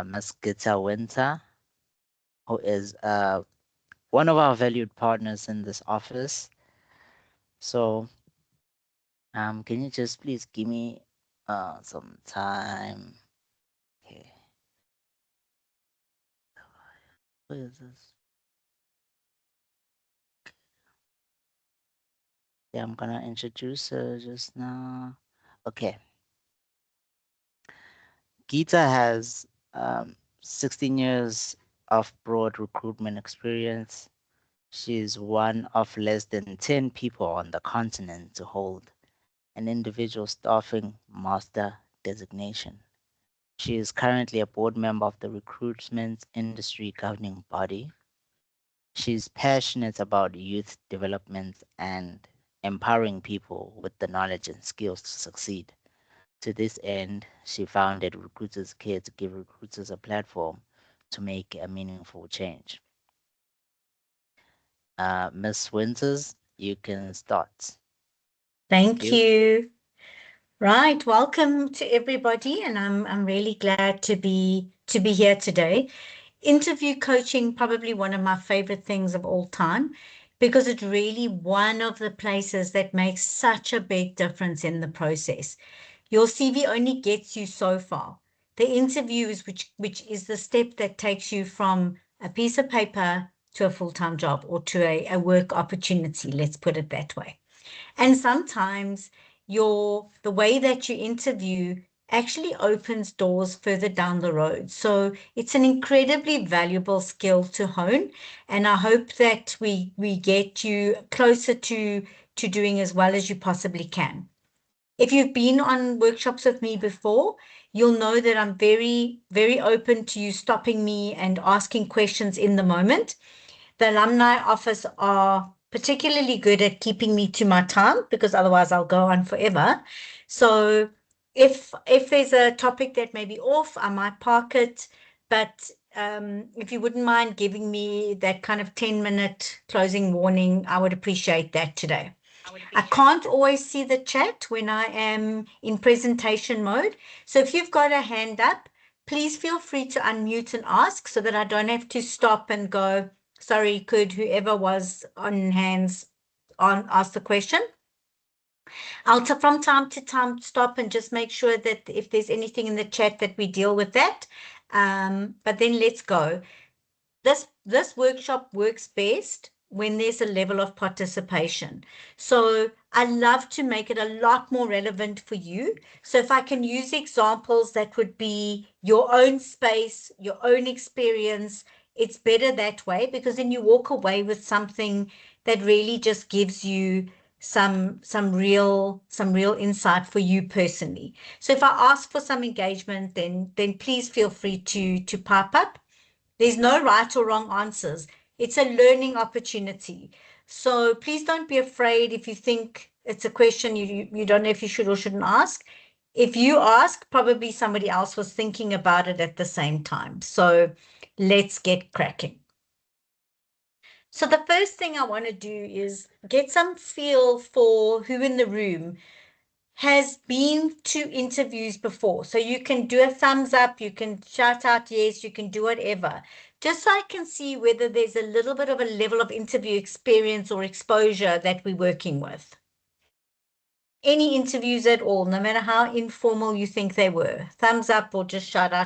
Ms. Gita Winter, who is one of our valued partners in this office. So, can you just please give me some time? Okay. What is this? Yeah, I'm gonna introduce her just now. Okay. Gita has 16 years of broad recruitment experience. She is one of less than 10 people on the continent to hold an individual staffing master designation. She is currently a board member of the recruitment industry governing body. She's passionate about youth development and empowering people with the knowledge and skills to succeed. To this end, she founded Recruiters Care to give recruiters a platform to make a meaningful change. Miss Winters, you can start. Thank Thank you. you. Right, welcome to everybody, and I'm really glad to be here today. Interview coaching, probably one of my favorite things of all time, because it's really one of the places that makes such a big difference in the process. Your CV only gets you so far. The interview is which is the step that takes you from a piece of paper to a full-time job or to a work opportunity, let's put it that way. And sometimes the way that you interview actually opens doors further down the road. So it's an incredibly valuable skill to hone. And I hope that we get you closer to doing as well as you possibly can. If you've been on workshops with me before, you'll know that I'm very, very open to you stopping me and asking questions in the moment. The alumni office are particularly good at keeping me to my time because otherwise I'll go on forever. So if there's a topic that may be off, I might park it. But if you wouldn't mind giving me that kind of 10-minute closing warning, I would appreciate that today. I can't always see the chat when I am in presentation mode. So if you've got a hand up, please feel free to unmute and ask so that I don't have to stop and go, sorry, could whoever was on hands on ask the question? I'll from time to time stop and just make sure that if there's anything in the chat that we deal with that. But then let's go. This workshop works best when there's a level of participation. So I love to make it a lot more relevant for you. So if I can use examples that would be your own space, your own experience, it's better that way because then you walk away with something that really just gives you some real insight for you personally. So if I ask for some engagement, then please feel free to pipe up. There's no right or wrong answers. It's a learning opportunity. So please don't be afraid if you think it's a question you don't know if you should or shouldn't ask. If you ask, probably somebody else was thinking about it at the same time. So let's get cracking. So the first thing I want to do is get some feel for who in the room has been to interviews before. So you can do a thumbs up, you can shout out yes, you can do whatever. Just so I can see whether there's a little bit of a level of interview experience or exposure that we're working with. Any interviews at all, no matter how informal you think they were. Thumbs up or just shout out